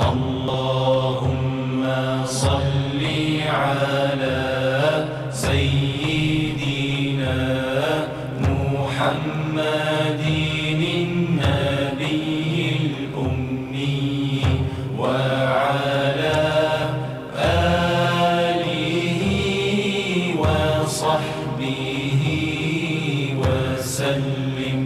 اللهم صل على سيدنا محمد النبي الأمي وعلى آله وصحبه وسلم.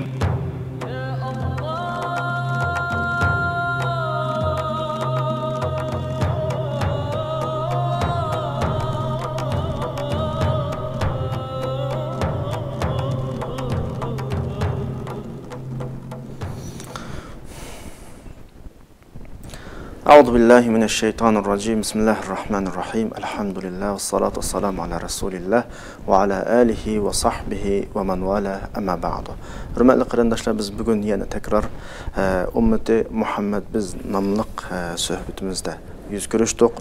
أعوذ بالله من الشيطان الرجيم. بسم الله الرحمن الرحيم. الحمد لله والصلاة والسلام على رسول الله وعلى آله وصحبه ومن والاه. أما بعد. Hürmetli qarindoshlar, biz bugun yana tekrar Ümmeti Muhammed biz namlıq söhbetimizde yüz görüşdük.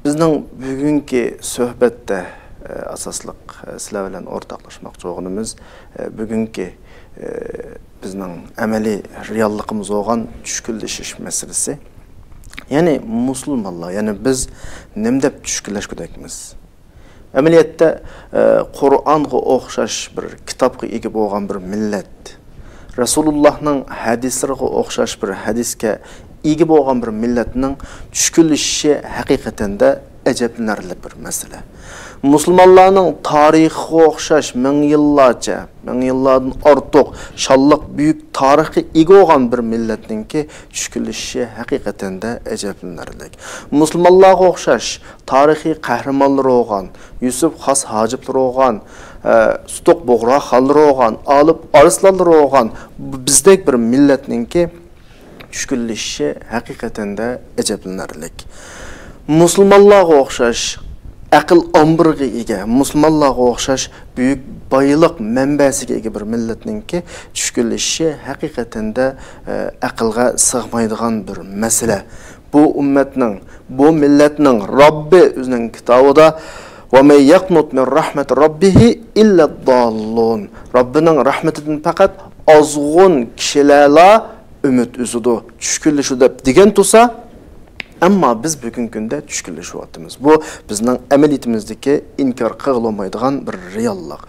Bizning bugungi söhbetde asaslık sizlar bilan ortaqlaşmoqchi bo'lganimiz bugungi bizning amaliy realligimiz olgan tushkunlashish masalasi. Ya'ni musulmonlar, ya'ni biz nima deb tushkunlashgudakmiz? Amaliyotda Qur'onga o'xshash bir kitobga ega bo'lgan bir millat, Rasulullohning hadislariga o'xshash bir hadisga ega bo'lgan bir millatning tushkunlashishi haqiqatan da ajablanarli bir masala. Musulmonlarning tarixiga o'xshash ming yillardan ortiq shalliq buyuk tarixga ega bo'lgan bir millatningki tushkunlashishi haqiqatan da ajablanarli. Musulmonlarga o'xshash tarixiy qahramonlar bo'lgan, Yusuf Xos Hojiblar bo'lgan, Sutuq Bo'g'ra xonlar bo'lgan, Olib Arslanlar bo'lgan bizdek bir millatningki tushkunlashishi haqiqatan da ajablanarli. Musulmonlarga o'xshash aql ombirga ega, musulmonlarga o'xshash buyuk boylik manbasiga ega bir millatningki tushkunlashishi haqiqatan da aqlga sig'maydigan bir masala. Bu ummatning, bu millatning Robbi o'zining kitobida "Va may yaqnut min rahmati rabbih illa ad-dallun." Robbining rahmatidan faqat ozg'un kishilarla umid uzidi, tushkunlashudi degan tursa, ammo biz bugungi kunda tushkunlashyapmiz. Bu bizning amaliyotimizdagi inkor qilolmaydigan bir reallik.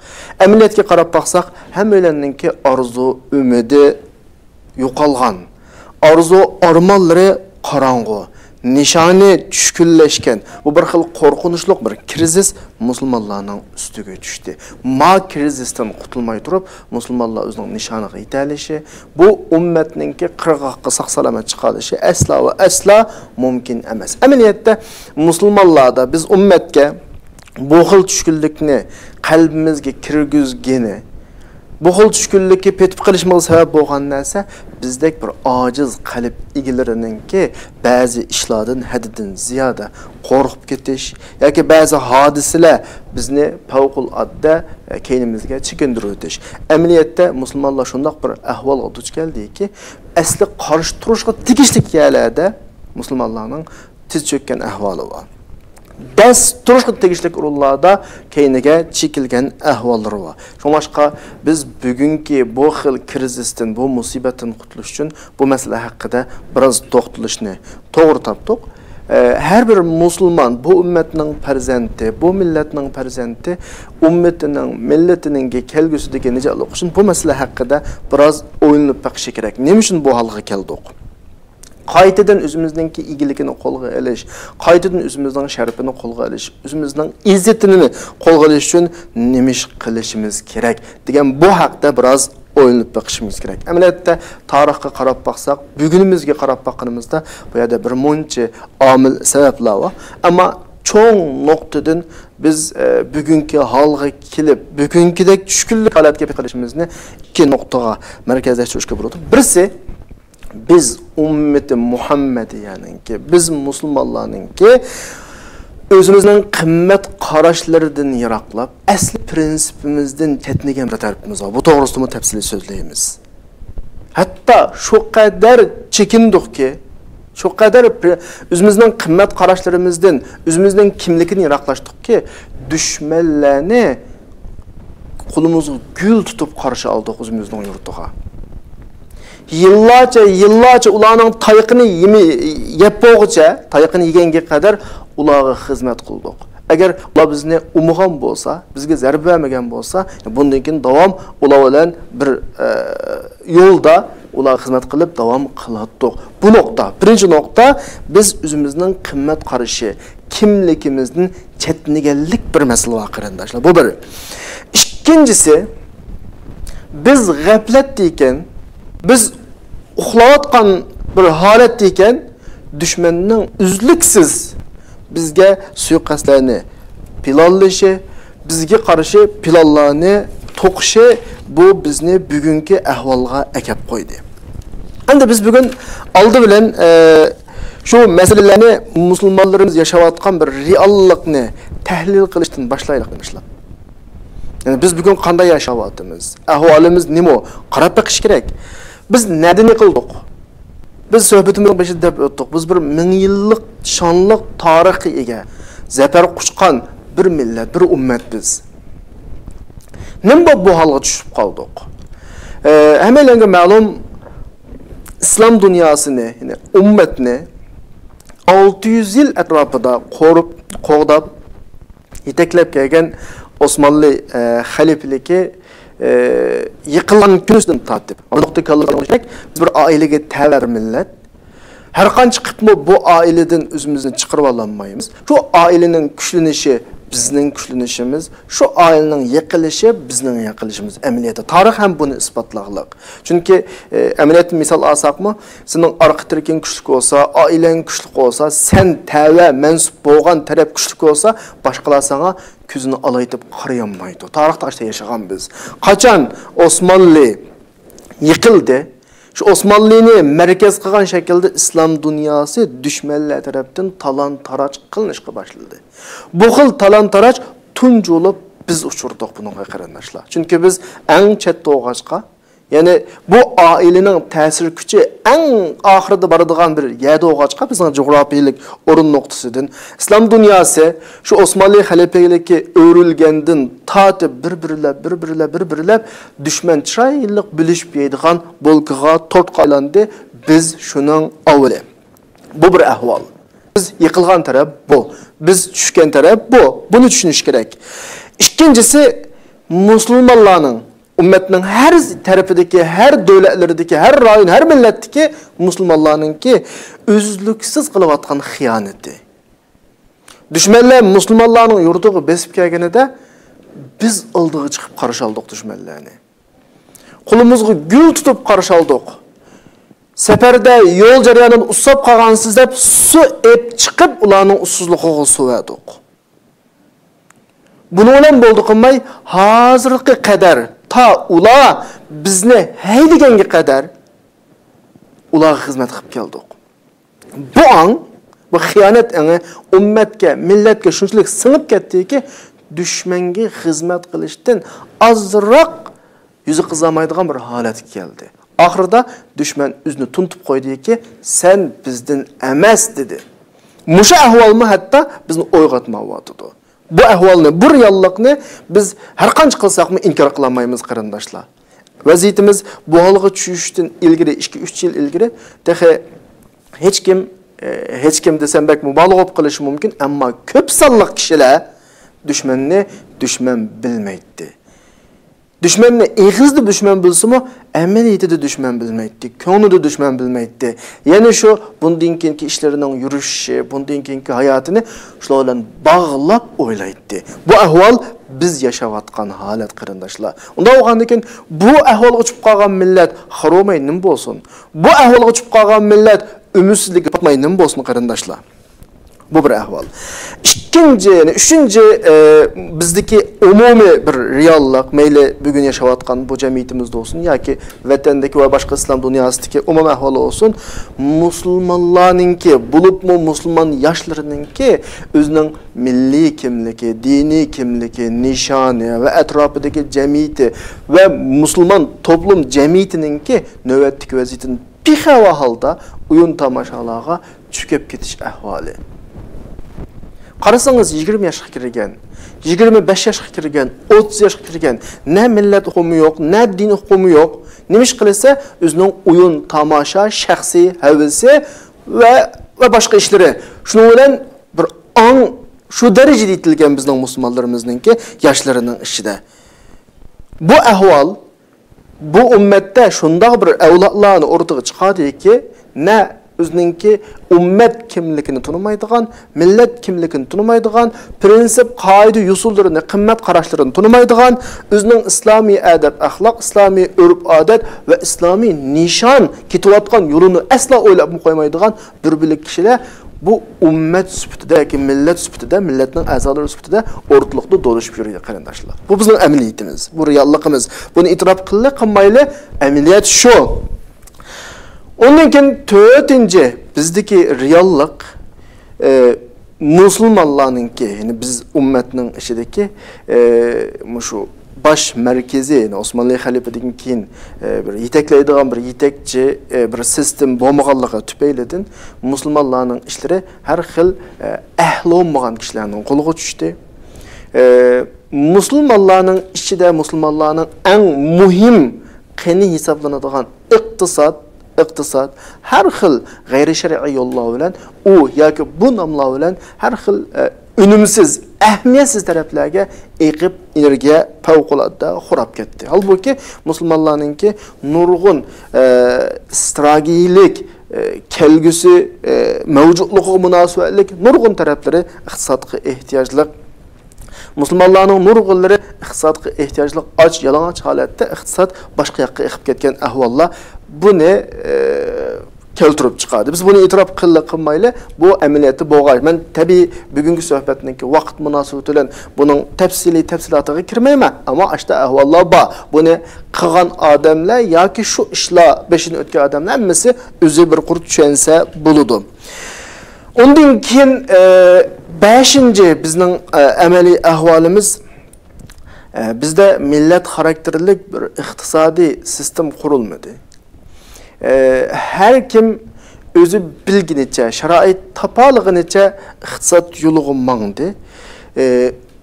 Amaliyotga qarab baqsaq, hammalarningki orzu, umidi yo'qolgan. Orzu, armonlari qorong'u, nishoni tushkunlashgan. Bu bir xil qo'rqinchli bir krizis musulmonlarning ustiga tushdi. Ma krizisdan qutulmay turib, musulmonlar o'zining nishoniga yetalishi, bu ummatningki qirg'oqqa sog'-salomat chiqarishi asla va asla mumkin emas. Amaliyotda musulmonlarda biz ummatga bu xil tushkunlikni qalbimizga kirgizgani, bu xil tushkunlikka petib qilishimiz sabab bo'lgan narsa bizdek bir ojiz qalb egilarininki ba'zi ishlardan haddidan ziyoda qo'rqib ketish yoki ba'zi hodisalar bizni favqulodda keynimizga chekindirib o'tish. Amaliyotda musulmonlar shunday bir ahvolga duch keldiki, asli qarshi turishga tegishli yerlarda musulmonlarning tiz cho'kkan ahvoli bor. Ders turishga tegishli o'rinlarda keyniga chekilgan ahvollari bor. Shuningdek, biz bugungi bu xil krizisdan, bu musibatdan qutulish uchun bu masala haqida biroz to'xtalishni to'g'ri topdik. Her bir musulmon bu ummatning farzandi, bu millatning farzandi, ummatining, millatining kelgusidagi nijolik uchun bu masala haqida biroz o'ylanib baqish kerak. Nima uchun bu holga keldik? Qaytadan o'zimizningki egiligini qo'lga olish, qaytadan o'zimizning sharafini qo'lga olish, o'zimizning izzetini qo'lga olish uchun nima ish qilishimiz kerak degan bu haqda biroz o'ylanib bakışımız kerak. Amaliyotda tarixga qarab baqsaq, bugunimizga qarab baqganimizda bu yerda bir muncha omil sabablar bor. Ammo cho'ng nuqtadan biz bugungi holga kelib, bugungidek tushkunlik holatga qilishimizni ikki nuqtaga markazlashtirishga bo'ladi. Birisi biz ummati Muhammadiyaningki, biz musulmonlarningki özümüzün qimmat qarashlaridan yiroqlab, asli prinsipimizdan ketmagan bir tarafimiz bor. Bu to'g'risida tafsili so'zlaymiz. Hatto shu qadar chekindikki, shu qadar o'zimizning qimmat qarashlarimizdan, o'zimizning kimligini yiroqlashdikki, dushmanlarni qo'limizga gul tutib qarshi oldik o'zimizning yurtiga. yillarcha ularning tayiqini yeb bo'lguncha, tayiqini yeganga qadar ularga xizmat qildik. Agar ular bizni umugan bo'lsa, bizga zarba bermagan bo'lsa, bundan keyin davom ular bilan bir yo'lda ular xizmat qilib davom qiladiq. Bu nokta, birinchi nokta, biz o'zimizning qimmat qarashi, kimligimizning chetniganlik bir masala qarindoshlar. Bu bir. Ikkinchisi, biz g'aflatda ekan, biz uxlayotgan bir holatda ekan, dushmanning uzluksiz bizga suiqasdlarni planlashi, bizga qarshi planlarni to'qishi bu bizni bugungi ahvolga akab qo'ydi. Endi biz bugun oldi bilan shu masalalarni musulmonlarimiz yashayotgan bir reallikni tahlil qilishdan boshlaylik demişlar. Yani biz bugun qanday yashayapmiz? Ahvolimiz nima? Qarab baqish kerak. Biz neden qildik? Biz suhbatimizning başida deb o'tdik. Biz bir 1000 yillik shonliq tarixga ega, zafar quchgan bir millat, bir ummat biz. Nima bu holga tushib qoldik? Hammalarga ma'lum, islom dunyosini, ya'ni ummatni 600 yil atrofida qo'g'dab yetaklab kelgan Osmanlı xalifligi yıkılan günüzden tatip. Anlıqda kalırsak bir ailege təvər millet. Her qancha qıpmı bu aileden özümüzü çıqırıb alamayız. Şu ailenin güçlənişi bizning güçlənişimiz, şu ailenin yıkılışı bizning yıkılışımız. Əməliyyatda tarix hem bunu ispatlaqlıq. Çünkü əməliyyatı misal alsaqmı, senin arqa tərəkin güçlük olsa, ailen güçlük olsa, sen təvə mensup bolğan tərəf güçlük olsa, başqalar sana küzünü alaytıp qarayamaydı. Tarixdə işte yaşayan biz. Qaçan Osmanlı yıkıldı. Şu Osmanlı'nı merkez qilgan şekilde İslam dünyası düşmanlar tarafından talan-taraj qilishga başladı. Bu xil talan-taraj tunç olup biz uçurduk bununla qarindoshlar. Çünkü biz en chetda o'g'achqa, yani bu ailenin ta'sir kuchi en ahirda baradigan bir yerda o'g'achqa bizning coğrafiyalik o'rin nuqtasidan İslam dünyası şu Osmanlı xalifaligi o'rilgandan tatib bir-birlab düşman chiroylik bilishib yeydigan bo'lkiga tortqalandı. Biz şunun avvali. Bu bir ahvol. Biz yıkılgan taraf bu. Biz tushgan taraf bu. Bunu tushunish kerak. İkincisi, Müslümanların ümmetinin her tarafındaki, her devletlerindeki, her rayon, her milletteki Müslümanların ki üzlüksüz kılıvatkan hıyaneti. Düşmanlar Müslümanların yurduğu besip kelgenide biz ıldığı çıkıp karşı aldık düşmanlarını. Kulumuzgu gül tutup karşı aldık. Seferde yol jaryanını usap kalgansız dep su ep çıkıp ulanın ussuzluğu su verdik. Bunun boldu qilmay hozirgi qadar ta ular bizni haydiganga qadar ularga xizmat qilib keldik. Bu an bu xiyonat anı ummatga, millatga shunchalik singib ketdiki, dushmanga xizmat qilishdan azroq yuzi qizamaydigan bir holatga keldi. Oxirida dushman o'zini tuntib qo'ydiki, sen bizdan emas dedi. Musha ahvolmi hatta bizni o'yg'atmayotdi. Bu ahvolni, bu reallikni biz har qancha qilsaqmi inkor qilmaymiz qarindoshlar. Vaziyatimiz bu holga tushishdan ilgari 2-3 yil ilgari hech kim desam bak mubolag'a olib qilishi mumkin, ammo ko'p sonli kishilar dushmanni dushman bilmaydi. Düşmanni egizda dushman bilsa-mu, amaliyotida dushman bilmaydi, ko'nglida dushman bilmaydi. Ya'ni shu bundan keyingi ishlarining yurishi, bundan keyingi hayotini shular bilan bog'lab o'ylaydi. Bu ahvol biz yashayotgan holat qarindoshlar. Unda o'g'andan keyin bu ahvolga uchib qolgan millat xaromay nim bo'lsin. Bu ahvolga uchib qolgan millat ümidsizlikka patmay nim bo'lsin qarindoshlar. Bu bir ahvol. Üçüncü bizdeki umumi bir reallik, meyli bugün yaşayotgan bu cemiyetimizde olsun, ya ki vatandaki ve başka İslam dünyasındaki umumi ahvali olsun, Müslümanlarınki, bulup mu Müslüman yaşlarınınki özünün milli kimliki, dini kimliki, nişanı ve etrafındaki cemiyeti ve Müslüman toplum cemiyetininki nöbetlik vaziyetinin bir hava halda uyun tamaşalığa çöküp gidiş ahvali. Qarasangiz 20 yoshga kirgan, 25 yoshga kirgan, 30 yoshga kirgan, ne millat uqumu yo'q, ne din uqumu yo'q. Nima ish qilsa, o'zining o'yin, tomosha, shaxsiy havasi va boshqa ishlari. Shuning bilan bir ong shu darajada yetilgan bizning musulmonlarimizningki yoshlarining ishida. Bu ahvol bu ummatda shunday bir avlodlarni o'rtaga chiqadiki, ne o'zininki ummat kimligini tunimaydigan, millat kimligini tunimaydigan, prinsip, qoida, usullarini, qimmat qarashlarini tunimaydigan, o'zining islomiy adab, axloq, islomiy urf-odat va islomiy nishon ketayotgan yo'lini aslo o'ylab qo'ymaydigan bir bilik kishilar bu ummat sifatidagi millat sifatida, millatning a'zolari sifatida o'rtaliqda do'lishib yuradi qarindoshlar. Bu bizning amaliyatimiz, bu realligimiz. Buni e'tirof qilmayli, amaliyat shu. Ondan keyin 4-chi bizdagi reallik musulmonlarningki, ya'ni biz ummatning ichidagi shu baş merkezi, yani Osmanlı xalifadidan keyin bir yetaklaydigan bir yetakchi bir sistem bo'lmaganligi tufaylidan musulmonlarning ishlari har xil ahli bo'lmagan kishilarning qo'liga tushdi. Musulmonlarning ichida musulmonlarning eng muhim qani hisoblanadigan iqtisod har xil g'ayri shar'iy yo'llar bilan yoki bu nomlar bilan har xil unumsiz, ahamiyatsiz taraflarga eqib energiya favqulodda xurab ketdi. Halbuki musulmonlarningki nurg'un strategik kelgusi mavjudligiga munosabatlik nurg'un taraflari iqtisodga ehtiyojli. Musulmonlarning nurg'unlari iqtisodga ehtiyojli och, yalang'och holatda iqtisod boshqa yoqqa eqib ketgan ahvollar buni keltirib chiqadi. Biz buni e'tirof qilmayli, bu amaliyati bo'lgan. Men tabiiy bugungi suhbatningki vaqt munosabati bilan buning tafsilotiga kirmayman, ammo ashta ahvollar bor. Buni qilgan odamlar yoki shu ishlar beshini o'tgan odamlar hammasi o'zi bir qurut tushunsa bo'ladi. Undan keyin 5-chi bizning amaliy ahvolimiz bizda millat xarakterlik bir iqtisodiy sistem qurilmadi. Her kim özü bilginiçe, şarait tapalığınıça iqtisad yoluğu mağdı.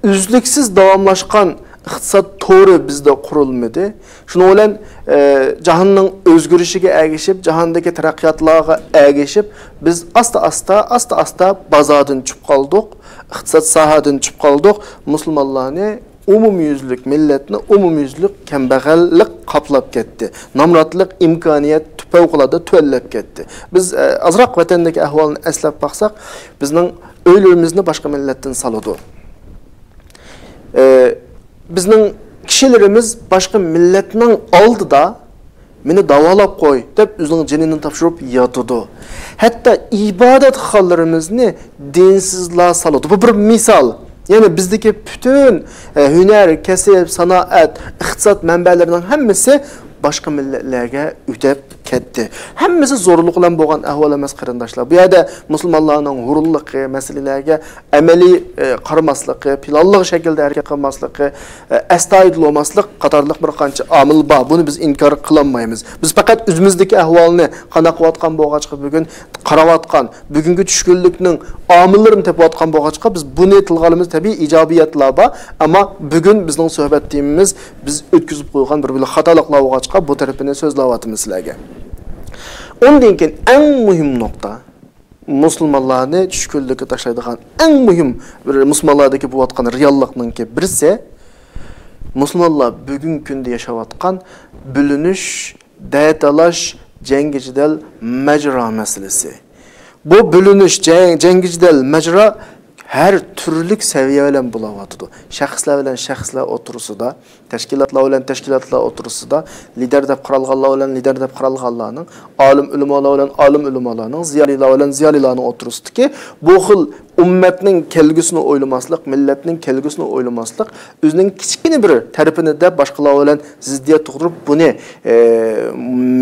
Üzlüksiz davamlaşkan iqtisad to'g'ri bizda qurilmadi. Shuni bilan jahonning o'zgarishiga ergishib, jahondagi taraqqiyotlarga ergishib, biz asta bozordan chiqib qoldik, iqtisod sohadan chiqib qoldik. Musulmonlarni umumyüzlük milletni umumyüzlük kambag'allik qoplab ketdi. Nomrodlik imkoniyat favqulodda tuallab ketdi. Biz azroq vatandagi ahvolni eslab baqsak, bizning o'ylarimizni boshqa millatdan soladi. Bizning kishilarimiz boshqa millatning oldida meni davolab qo'y deb o'zining jinini topshirib yotadi. Hatto ibodat hollarimizni dinsizlar soladi. Bu bir misol. Yani bizdeki bütün hüner, kasb, sanoat, iqtisod manbalarining hammasi boshqa millatlarga o'tib ketdi. Hammasi zo'rlik bilan bo'lgan ahvol emas qarindoshlar. Bu yerda musulmonlarning hurunligi masalalarga amaliy qaramasligi, planli shaklda harakat qilmasligi, astoydil bo'lmaslik qatorliq bir qancha omil bor. Buni biz inkor qilolmaymiz. Biz faqat o'zimizdagi ahvolni qanday qilayotgan bo'lg'achqa bugun qarawatgan, bugungi tushkunlikning omillarini topayotgan bo'lg'achqa biz buni tilg'animiz tabiiy ijobiyatlar bor, ammo bugun bizning suhbat temamiz biz o'tkazib qo'ygan bir xatoliklar bo'lg'achqa bu tarafini so'zlayapmiz sizlarga. Ondan keyin eng muhim nokta musulmonlarni tushkunlikka tashlaydigan eng muhim bir musulmonlardagi bo'layotgan reallikninki birisi musulmonlar bugungi kunda yashayotgan bo'linish, da'talash, jangijidal majra masalasi. Bu bo'linish, jangijidal majra her türlük seviye bilen bulavatıdı. Şahslar bilen şahslar oturusida, teşkilatlar bilen teşkilatlar oturusida, lider dep qaralğanlar bilen lider dep qaralğanlarning, alim ulamalar bilen alim ulamalarning, ziyolilar bilen ziyolilarning oturusida ki bu xil ummatning kelgusini o'ylamaslik, millatning kelgusini o'ylamaslik, o'zining kichkina bir tarafini de boshqalar bilan ziddiyat tug'dirib buni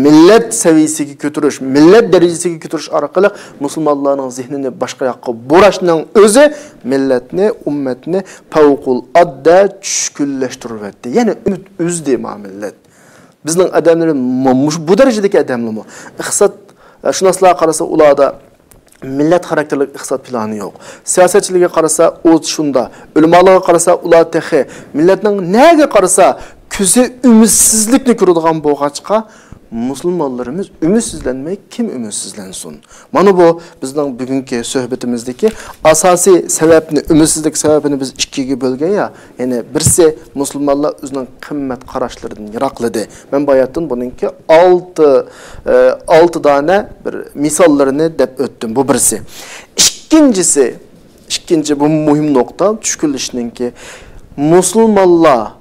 millat saviyasiga ko'tarish, millat darajasiga ko'tarish orqali musulmonlarning zihnini boshqa yoqqa burashning o'zi millatni, ummatni favqulodda tushkunlashtirib etdi. Ya'ni umid o'zdi millat. Bizning odamlarimiz bu darajadagi odamlarmi? Iqtisod shunoslar qarasa ularda millat xarakterli iqtisod plani yo'q. Siyosatchilarga qarasa, o'z shunda, ulamolarga qarasa, ular texi, millatning nega qarasa, ko'zi umidsizlikni ko'radigan bo'lg'achqa, musulmonlarimiz ümidsizlenmey kim ümidsizlensin? Mana bu bizning bugungi suhbatimizdagi asosiy sababni, ümidsizlik sababini biz ikkiga bo'lgan ya. Ya'ni birisi musulmonlar o'zining qimmat qarashlaridan yiroqladi. Men bayatdan buningki 6 dona bir misollarini deb o'tdim. Bu birisi. İkinci bu muhim nokta tushkunlashninki musulmonlar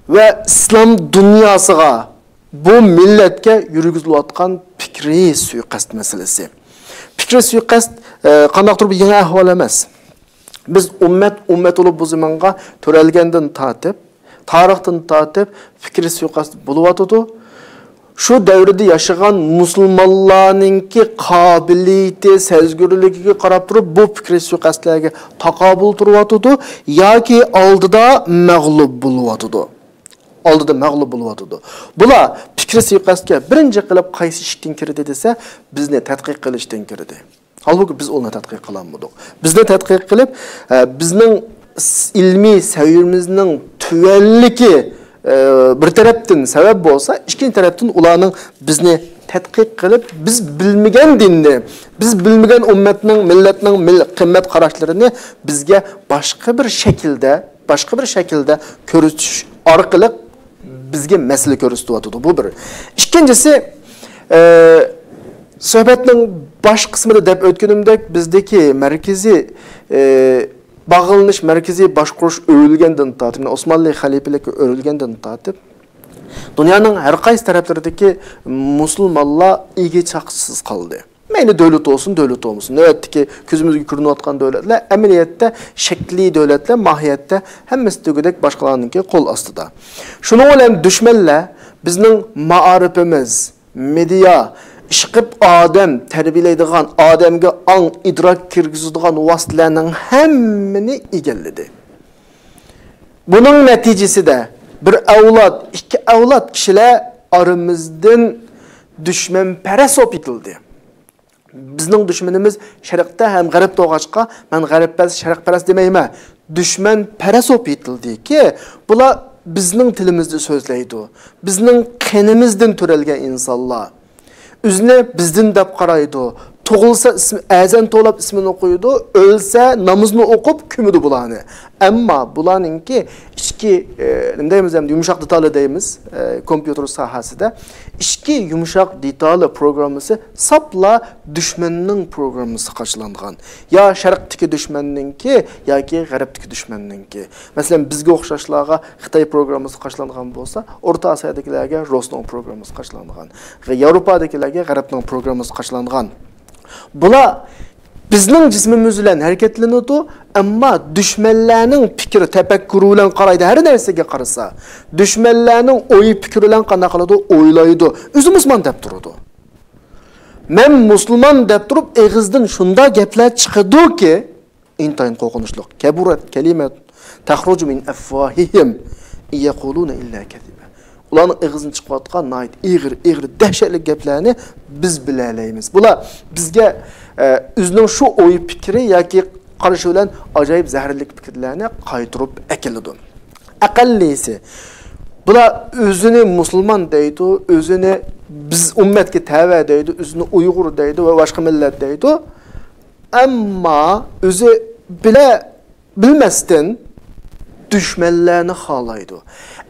ve İslam dünyasıga bu milletke yürgüzülayotgan fikri suiqasd meselesi. Fikri suiqasd qandaqdir bir yangi ahvol emas. Biz ummet olup bu zamanға törelgendan tatip, tarixdan tatip fikri suiqasd buluvatıdı. Şu devrede yaşayan musulmonlarninki qabiliyeti, sezgürlügiga qarab turib bu fikri suiqasdlarga taqabul turuvatıdı yoki oldida mag'lub buluvatıdı. Aldıda məğlub buluvatıdı. Bula fikri suiqasdga birinci qilib qaysi ishdan kirdi desa, bizni tadqiq qilishdan kirdi. Halbuki biz onu tadqiq qilamadik. Bizni tadqiq qilib, bizning ilmiy saviymizning tuvanligi bir tarafdan sabab bo'lsa, ikkinchi tarafdan ularning bizni tadqiq qilib, biz bilmagan dinni, biz bilmagan ummatning, millatning qimmat qarashlarini bizga boshqa bir shaklda ko'rsatish orqali bizga masala ko'rsatyapti. Bu bir. Ikkinchisi suhbatning bosh qismida deb o'tganimdek bizdagi markaziy bağlanış markaziy boshqarish o'rilgandan tortib, Osmonli xalifalikka o'rilgandan tortib, dunyoning har qaysi taraflaridagi musulmonlar ega chaqsiz qoldi. Meyli devlet olsun, devlet olmasın. Növbetdeki közümüzge ko'rinayotgan devletler, amaliyotda shakli devletler, mahiyette hammasi tugudek başkalarınınki qo'l ostida. Shuning bilan düşmanlar bizning ma'arifimiz, media, ishqib odam tarbiyalaydigan, odamga ong idrok kirgizadigan vositalarning hammani egalladi. Buning natijasida bir avlod, ikki avlod kishilar aramizdan dushmanparast bo'lib ketildi. Bizning düşmanimiz Şərqdə həm Qərb doğaçqa, mən Qərbəz, Şərqpərəst deməyimə, düşmanparast olub yetildi ki, bular bizning tilimizdə sözləydi. Bizning qanimizdan törəlgan insanlar. Üzünə bizdən dəb qaraydı. Toğulsa əzən to'lab ismini qo'ydi, o'lsa namozini o'qib ko'midi bularni. Ammo bularningki ichki nima deymiz, yumshoq detali deymiz, kompyuter sohasida ichki yumshoq detali programmasi sapla dushmanning programmasi qachilangan. Ya sharqdagi dushmanningki yoki g'arbdagi dushmanningki. Masalan, bizga o'xshashlarga Xitoy programmasi qachilangan bo'lsa, O'rta Osiyadagilarga Rosneft programmasi qachilangan. Yevropadagilarga g'arbning programmasi qachilangan. Bular bizning jismimiz bilan harakatlanadi, ammo dushmanlarning fikri, tafakkuri bilan qaraydi. Har narsaga qarasa, dushmanlarning o'yi fikri bilan qanday qiladi, o'ylaydi. O'zi musulmon deb turadi. Men musulmon deb turib, eg'izdan shunda gaplar chiqadiki, intayin qo'rqinchli. Kaburat kalimat taxruju min afwahihim yaquluna illa kadhiba. Ularning eg'izini chiqayotgan nayt ig'ir dahshatli gaplarni biz bilalaymiz. Bular bizga o'zining shu o'yi fikri yoki qarashi bilan ajoyib zaharli fikrlarni qaytirib akiladi. Aqallisi bular o'zini musulmon deydi, o'zini biz ummatga tava deydi, o'zini Uyg'ur deydi va boshqa millat deydi. Ammo o'zi bilmasdan düşmanlarni xohlaydi.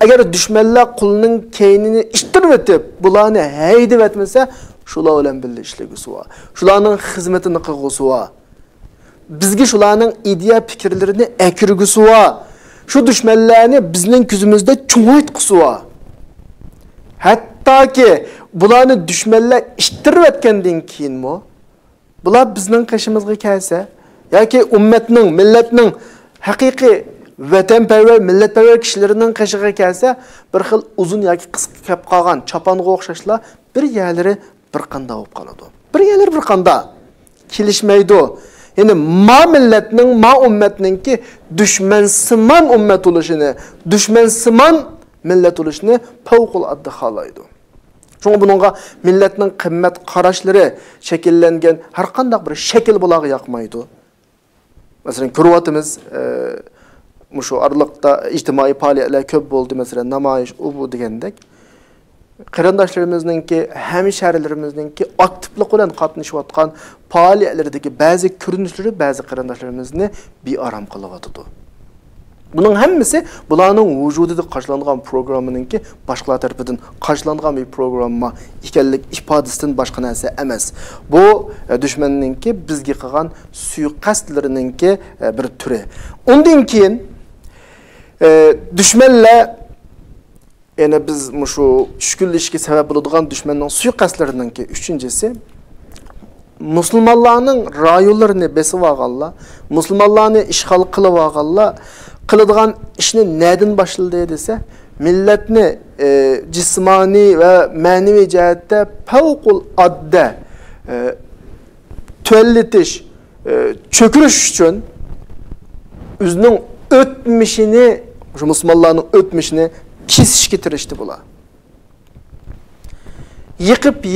Agar düşmanlar qulning keynini ishtirib o'tib, bularni haydib etmasa, shular bilan birga ishlagisi va shularning xizmatini qilgisi va bizga shularning ideya fikrlarini akirgisi va shu düşmanlarni bizning ko'zimizda cho'ng'aytqisi va hattoki bularni düşmanlar ishtirib o'tgandan keyinmi bular bizning qashimizga kelsa yoki ummatning, millatning haqiqiy vatanparvar, millatparvar kishilarning qashiga kelsa, bir xil uzun yoki qisqa kap qolgan chopanga o'xshashlar bir yerlari bir qanda bo'lib qoladi. Bir yerlari bir qanda kelishmaydi. Ya'ni ma millatning, ma ummatningki dushmansimon ummat bo'lishini, dushmansimon millat bo'lishini favqulodda xohlaydi. Çünkü bununla milletin kıymet qarashlari şekillengen her qandaq bir şekil bulağı yakmaydı. Mesela görüyatımız şu aralıkta ictimai faaliyetler köp oldu, mesela namayiş, bu degandek. Qarindoshlarimizningki, hemşerilerimizningki aktiflik bilan qatnashib atgan faaliyetlerdeki bazı ko'rinishlari bazı qarindoshlarimizni bearam qilyotdi. Bunun hammasi bularning vujudida qarshlangan programmaninki boshqalar tarafidan qarshlangan bir programma ekanlik ifodasidan boshqa narsa emas. Bu dushmanninki bizga qilgan suiqastlarininki bir turi. Undan keyin dushmanlar yani biz şu tushkunlashga sabab bo'ladigan dushmanning suiqastlarininki üçüncüsü Müslümanlarning rayonlarini besib olganlar, Müslümanlarni ishg'ol qilib olganlar qiladigan ishni neden boshladi desa, millatni jismoniy va ma'naviy jihatda favqulodda tuallatish, cho'kirish uchun o'zining o'tmishini, şu Müslümanlarning o'tmishini kesishga tirishdi bular.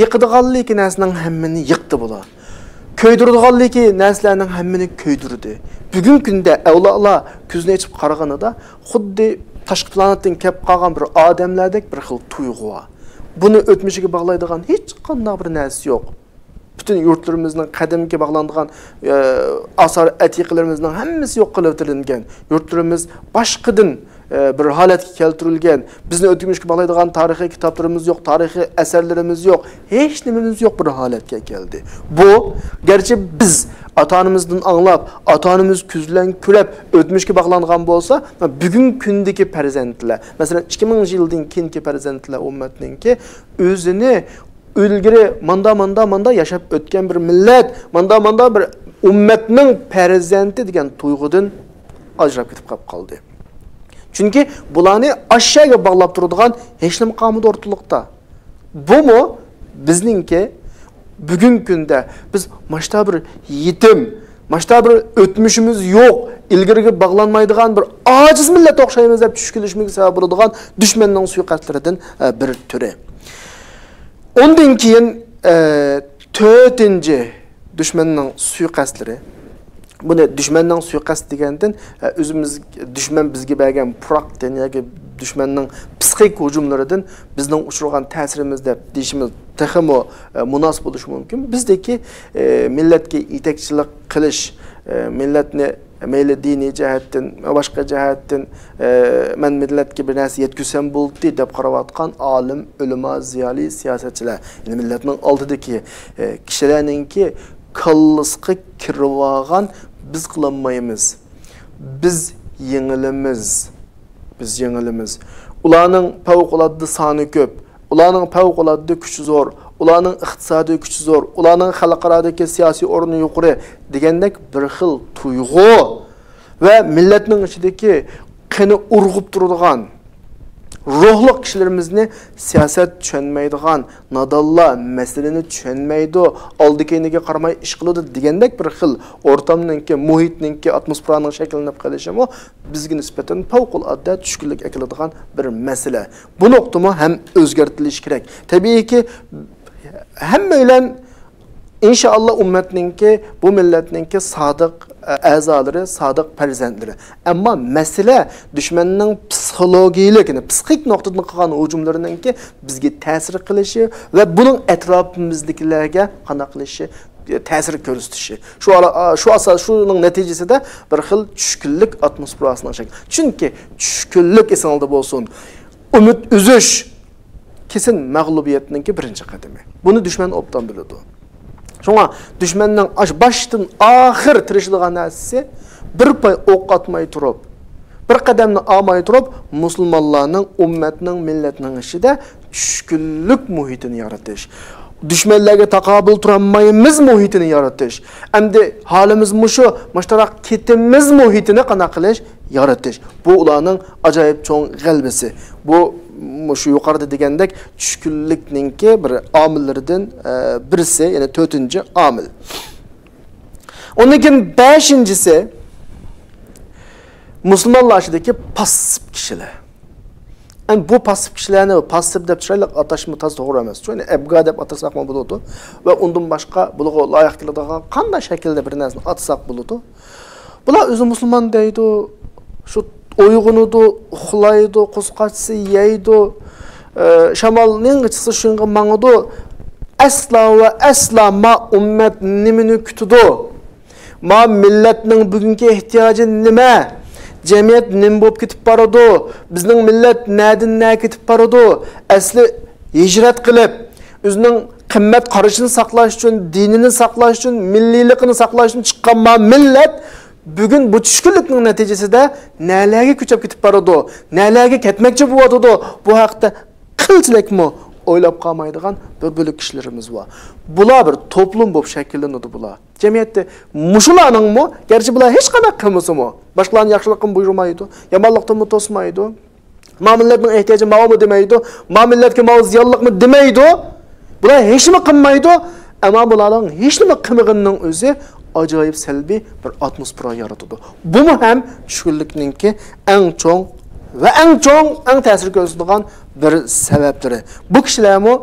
Yıqıdığanliki narsaning hammini yıqdi bular. Köydürdiğanliki narsalarning hammini köydürdi. Bugün kunda avlodlar ko'zni ochib qaraganida xuddi tashqi planetdan kelib qolgan bir odamlardek bir xil tuyg'u bor. Buni o'tmishiga bog'laydigan hech qanday bir narsa yo'q. Bütün yurtlarimizning qadimga bog'langan asar atiqalarimizning hammasi yo'q qilib o'tirilgan. Yurtlarimiz boshqadan bir holatga keltirilgan. Bizni o'tmishga bog'laydigan tarixiy kitoblarimiz yo'q, tarixiy asarlarimiz yo'q, hech nimamiz yo'q bir holatga keldi. Bu gerçi biz ota-onamizdan anglab, ota-onamiz ko'zlan ko'rib o'tmishga bog'langan bo'lsa, bugun kundagi farzandlar, masalan 2000 yildan keyingi farzandlar ummatninki o'zini ilgari manda yaşab o'tgan bir millat, manda bir ummatning farzandi degan tuyg'udan ajrab ketib qoldi. Çünkü bularni aşağıya bağlab turadigan hech nima qolmadi o'rtalikda. Bu mu bizninki bugün kunda biz mashta bir yetim, mashta bir o'tmishimiz yo'q, ilgariga bog'lanmaydigan bir ojiz millat o'xshaymiz deb tushkunlashimizga sabab bo'ladigan dushmanning suiqastlaridan bir turi. Ondan keyin 4-chi dushmanning suiqastlari. Buni dushmanning suiqasd degandan o'zimiz dushman bizga bergan praktik yoki dushmanning psixik hujumlaridan bizning uchragan ta'sirimiz deb deyishimiz texmo munosib bo'lishi mumkin. Bizdagi millatga yetakchilik qilish, millatni mayli diniy jihatdan, boshqa jihatdan men millatga bir narsa yetkazsam bo'ldi deb qarayotgan olim, ulamo, ziyoli siyosatchilar, ya'ni millatning oldidagi kishilarningki kallasqa kirib olgan biz qilolmaymiz. Biz yengilimiz. Ularning favqulodda soni ko'p, ularning favqulodda kuchi zo'r, ularning iqtisodiy kuchi zo'r, ularning xalqarodagi siyosiy o'rni yuqori degandek bir xil tuyg'u va millatning ichidagi qani urg'ib turadigan ruhli kishilarimizni siyosat tushunmaydigan, nadallar masalani tushunmaydi, oldi-keyniga qaramay ish qiladi degandek bir xil o'rtamninki, muhitninki, atmosferaning shakllanib qolishi bu bizga nisbatan favqulodda tushkunlik keladigan bir masala. Bu nuqtami ham o'zgartirish kerak. Tabiiyki hamma bilan inşallah ummatninki, bu millatninki sodiq a'zolari, sodiq farzandlari. Ammo masala dushmanning psixologiyalik, ya'ni psixik nuqtadan qilgan hujumlarininki bizga ta'sir qilishi va buning atrofimizdagilarga qanday qilishi, ta'sir ko'rsatishi. Shuning natijasida bir xil tushkunlik atmosferasining shakli. Chunki tushkunlik esingizda bo'lsin, umid uzish kesin mag'lubiyatninki birinchi qadami. Buni dushman obdan biladi. Şuna düşmanның baştan ahir tirishadigan narsasi bir pay o'q atmay turib, bir qadamni olmay turib, musulmonlarning, ummatning, millatning ishida tushkunlik muhitini yaratish. Düşmanlarga taqobil turolmaymiz muhitini yaratish. Endi holimiz mushu, mushtarak ketimiz muhitini qana qilish, yaratish. Bu ularning ajoyib cho'ng g'albisi. Bu şu yuqorida degandek tushkunlikninki bir omillaridan birisi, ya'ni 4-chi omil. Ondan keyin 5-chisi musulmonlar ichidagi passiv kishilar. Yani bu pasif kişilerini pasif deb chiroyli atashmi toz to'g'ri emas. Chunki abga deb atasak mı bo'ladi va undan boshqa bularga loyiq keladigan qanday shaklda bir narsani atsak bo'ladi. Bular o'zi musulmon deydi, shu uyg'unudi, uxlaydi, qo'zqatsa yeydi, shamolning ichisi shunga mangadi. Asla va asla ma ummat nimani kutadi? Ma millatning bugungi ehtiyoji nima? Cemiyet nim bo'lib ketib boradi? Bizning millat nadin na ketib boradi? Asli hijrat qilib, o'zining qimmat qarashini saqlash uchun, dinini saqlash uchun, milliyligini saqlash uchun chiqqan ma millat bugun bu tushkunlikning natijasida nalarga ko'chib ketib boradi? Nalarga ketmoqchi bo'ladi? Bu haqda qilchilikmi o'ylab qolmaydigan bir bo'lik kishilarimiz bor. Bular bir to'plum bo'lib shakllanadi bular. Jamiyatda mushularningmi, garchi bular hech qanday qilmasimi, boshqalarning yaxshiligini buyurmaydi, yomonlikni to'smaydi, ma'millatning ehtiyoji ma'lum demaydi, ma'millatga ma'lum ziyonlikni demaydi. Bular hech nima qilmaydi, ammo bularning hech nima qilmaganining o'zi ajoyib salbiy bir atmosfera yaratadi. Bu ham tushkunlikningki eng cho'ng ve en ta'sir ko'rsatadigan bir sabablari. Bu kishilarni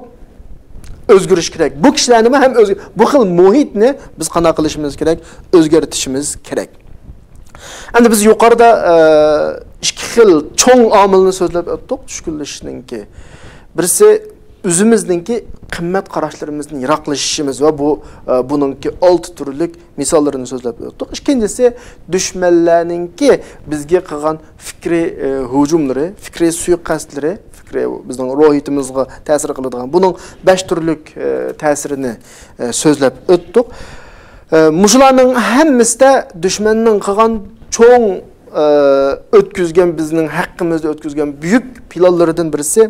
o'zgarish kerak. Bu kishilarni ham bu xil muhitni biz qanday qilishimiz kerak, o'zgartirishimiz kerak. Endi biz yuqorida ikki xil cho'ng omilni so'zlab o'tdik tushkunlashishninki. Birisi o'zimizningki qimmat qarashlarimizni yiroqlashishimiz va buningki 6 turlik misollarini so'zlab o'tdik. Ikkinchisi dushmanlarningki bizga qilgan fikri hujumlari, fikri suiqasdlari, fikri bizning ruhiyatimizga ta'sir qiladigan buning 5 turlik ta'sirini so'zlab o'tdik. Mushularning hammasida dushmanning qilgan cho'ng o'tkazgan bizning haqqimizda o'tkazgan buyuk planlaridan birisi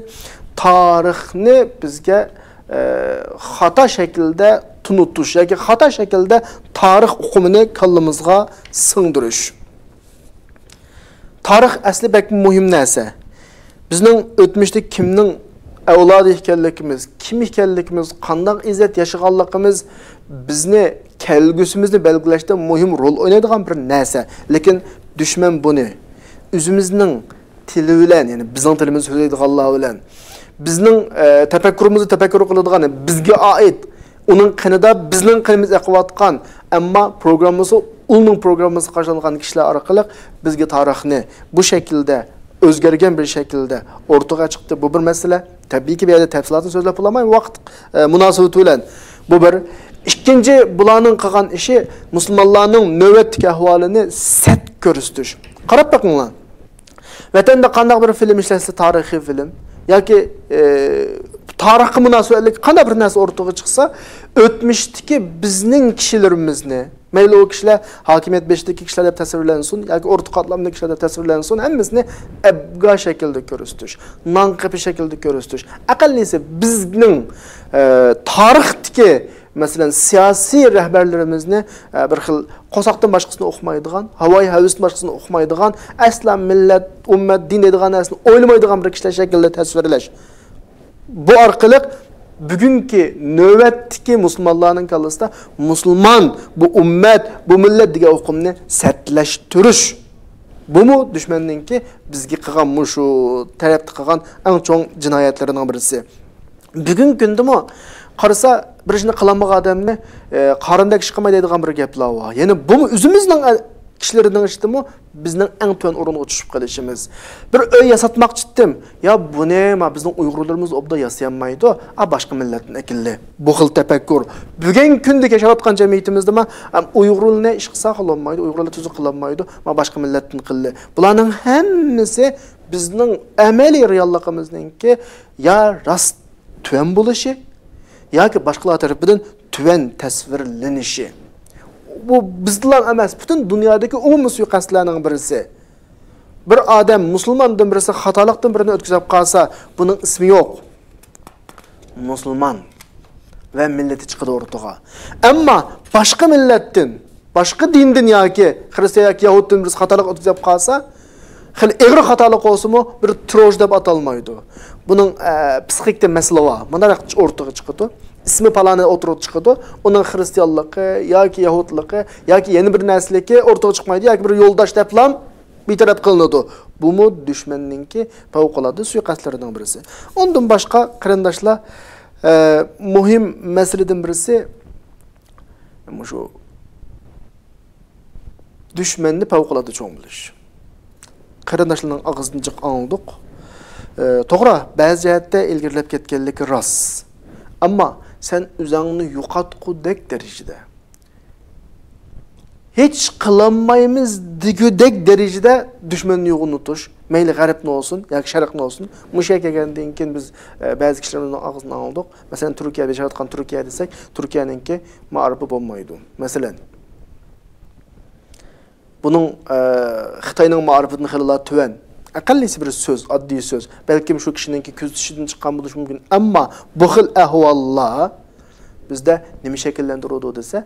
tarixni bizga xato shaklda tunutish yoki xato shaklda tarix o'qimini kallamizga singdirish. Tarix asli bek muhim narsa. Bizning o'tmishda kimning avlodi ekanligimiz, kim ekanligimiz, qanday izzat yashaganligimiz bizni kelgusimizni belgilashda muhim rol o'ynaydigan bir narsa. Lekin dushman buni o'zimizning tili bilan, ya'ni bizning tilimizni so'zlaydiganlar bilan bizning tafakkurimizni tafakkur qiladigan, bizga oid, uning qanida bizning qilimiz aqvatgan, ammo programmasi uning programmasi qarshalagan kishilar orqali bizga tarixni bu shaklda o'zgargan bir shaklda o'rtaga chiqdi. Bu bir masala. Tabiiyki bu yerda tafsilotni so'zlab bo'lmayman, vaqt munosabati bilan. Bu bir. Ikkinchi bularning qilgan ishi musulmonlarning navbatdagi ahvolini set ko'rsatish. Qarab boqinglar. Vatanda qanday bir film ishlansa, tarixiy film yoki tarixga munosabatli qanday bir narsa o'rtaga chiqsa, o'tmishdagi bizning kishilarimizni, mayli o kishilar hokimiyat beshdagi kishilar deb tasvirlansin yoki o'rta qatlamdagi kishilar deb tasvirlansin, hammasini abga shaklda ko'rsatish, manqibi shaklda ko'rsatish. Aqallisi bizning tarixdagi masalan siyosiy rahbarlarimizni bir xil qo'saqdan boshqasini o'qimaydigan, havoyi havasdan boshqasini o'qimaydigan, aslan millat, ummat, din deydigan narsani o'ylamaydigan bir kishilar shaklda tasvirlash. Bu orqali bugungi navbatdagi musulmonlarning kallasida musulmon, bu ummat, bu millat degan o'qimni satlashtirish. Bumi dushmanningki bizga qilgan shu tarafda qilgan eng cho'ng jinoyatlarining birisi. Bugungi kundami qarasa bir ishni qilamagan odamni qarindagi ish qilmaydigan bir gaplar bor. Ya'ni bu o'zimizning kishilarning ishdimi bizning eng to'g'ri o'ringa tushib qolishimiz. Bir uy yasatmoqchidim. Ya buni bizning Uyg'urlarimiz obda yasamaydi, boshqa millatning akilli. Bu xil tafakkur. Bugungi kunda yashayotgan jamiyatimizda Uyg'urlarni ish qilsa qilolmaydi, Uyg'urlar tuzuq qilolmaydi, boshqa millatning qilli. Bularning hammasi bizning amaliy realligimizningki ya rost tuvan bo'lishi yoki boshqalar tarafidan tuvan tasvirlanishi. Bu bizlar emas, butun dunyodagi umumiy suiqasdlarning birisi. Bir odam musulmondan birisi xatolikdan birini o'tkazib qolsa, buning ismi yo'q. Musulmon va millati chiqadi o'rtaga. Ammo boshqa millatdan, boshqa dindan yoki xristian yoki yahuddan birisi xatolik o'tkazib qolsa, xil egri xatolik bo'lsa-mu bir troj deb atalmaydi. Buning psixikda masala bor. Bunday o'rtaga chiqadi. İsmi palani o'tirib chiqadi. Uning xristianligi yoki yahudligi yoki yana bir narsaligi o'rtaga chiqmaydi yoki bir yo'ldosh deblam betaraf qilinadi. Bu mu düşmanninki favqulodda suiqastlarining birisi. Ondan boshqa qarindoshlar muhim masaladan birisi shu düşmanni favqulodda cho'ng bilish. Qarindoshlarning og'zidan chiq angladik. To'g'ri, ba'zi jihatda ilgirlab ketganligi rost. Ammo sen o'zingni yo'qotqudek darajada hiç qilolmaymiz degudek darajada dushmanni yo'qotish, mayli g'arbni olsun yoki sharqni olsun, musha kelgandan keyin biz ba'zi kishilarning og'zidan oldik. Masalan, Turkiyada yashayotgan Turkiya desak, Turkiyaninki ma'rifi bo'lmaydi. Masalan, buning Xitoyning ma'rifidan xillat tuvan. Aqallisi bir söz, oddiy söz. Balkim shu kishininki ko'zishidan chiqqan bo'lishi mumkin. Ammo bu xil ahvollar bizde nima shakllantiradi desa,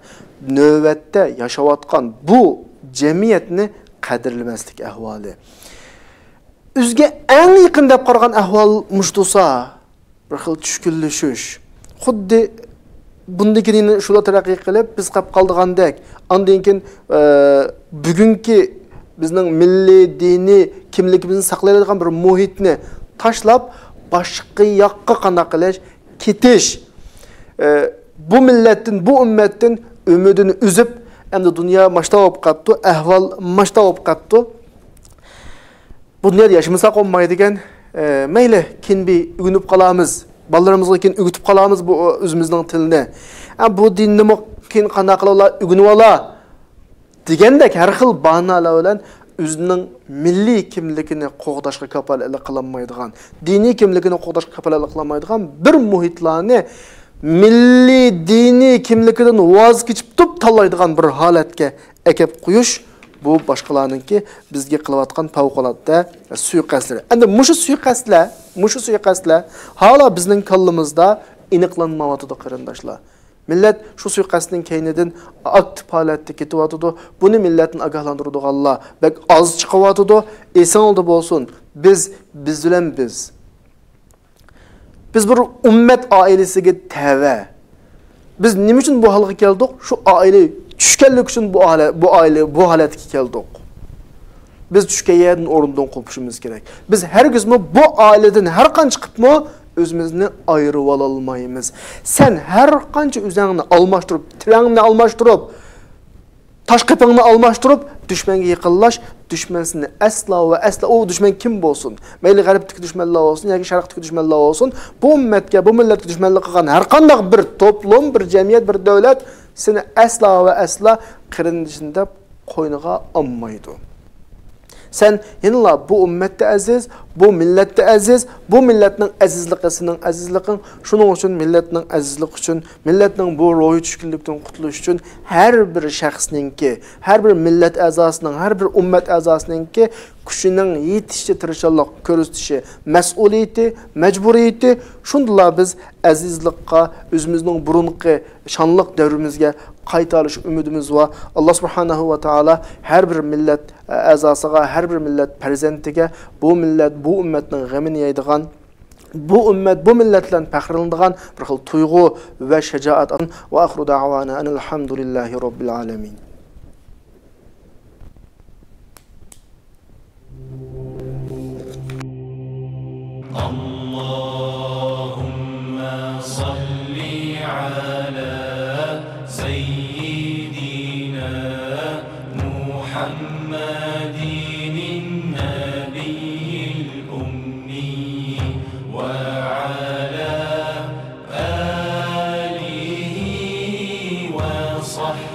navbatda yashayotgan bu jamiyatni qadrlamaslik ahvoli. O'ziga eng yaqin deb qaragan ahvol mushtusa, bir xil tushkunlashish. Xuddi bundagini shular taraqqiy qilib biz qolib qoldigandek, undan keyin bugungi bizning milliy diniy kimligimizni saqlaydigan bir muhitni tashlab boshqa yoqqa qanday qilish, ketish. Bu millettin, bu ümmetin ümidini üzüp, hem de dünya maçta olup kaptı, ehval maçta olup kaptı. Bu dünyada yaşamısak olmaydıken, meyle kin bir ügünüp kalamız, ballarımızla kin ügütüp kalamız bu özümüzden tiline. Bu dinni mi kin kanaklı ola, ügünü ola, degендek her xil banalar olan özünün milli kimligini qoğdaşqa kapalı kılanmaydıgan, dini kimligini qoğdaşqa kapalı kılanmaydıgan bir muhitlarını milli dini kimligidan voz kechib tanlaydigan bir holatga akab qo'yish bu boshqalarninki bizga qilayotgan favqulodda suiqasdlar. Endi mushu suiqasdlar hala bizning kallimizda aniqlanmayotdi qarindoshlar. Millat shu suiqasdning keynidan aktiv holatda ketyotdi. Buni millatni ogohlantiradiganlar bak oz chiqyotdi. Eson oldi bo'lsin. Biz bilan Biz bir ümmet ailesiga tava. Biz nima uchun bu holga keldik? Shu aile tushganlik uchun bu holatga keldik. Biz tushgan yerdan o'rindan qo'pishimiz kerak. Biz hargizmi bu ailedan har qancha chiqibmi o'zimizni ayirib ololmaymiz. Sen har qancha o'zingni almashtirib, tirangni almashtirib, taş qapını almashtirib, düşmanga yaqinlash, düşmansini asla ve asla o düşman kim bo'lsin? Mayli g'arbdagi düşmanlar olsun yoki sharqdagi düşmanlar olsun, bu ummatga, bu millatga düşmanlik qilgan har qanday bir toplum, bir jamiyat, bir davlat seni asla ve asla qirindishida qo'yniga olmaydi. Sen yanıla bu ümmette aziz, bu millette aziz, bu milletinin azizliğinin azizliğin, şunun için milletinin azizlik için, milletinin bu ruhi düşkünlükten kurtuluş için her bir şahsınınki, her bir millet azasının, her bir ümmet azasınınki kuşunun yetişçi tırışallık, körüstüşü, mesuliyeti, mecburiyeti, şundular biz azizlikka, özümüzün burunki, şanlık devrimizge qaytarış ümidimiz var. Allah subhanahu wa ta'ala her bir millet azasıga, her bir millet perzentiga, bu millet, bu ümmetin g'amini yeydigan, bu ümmet, bu milletlen faxrlanadigan bir xil tuyg'u ve şecaat. Ve ahru da'vana enelhamdülillahi rabbil alamin. Allahümme salli ala seyyidina Muhammedin nebiyyil ummi ve ala alihi ve sahbihi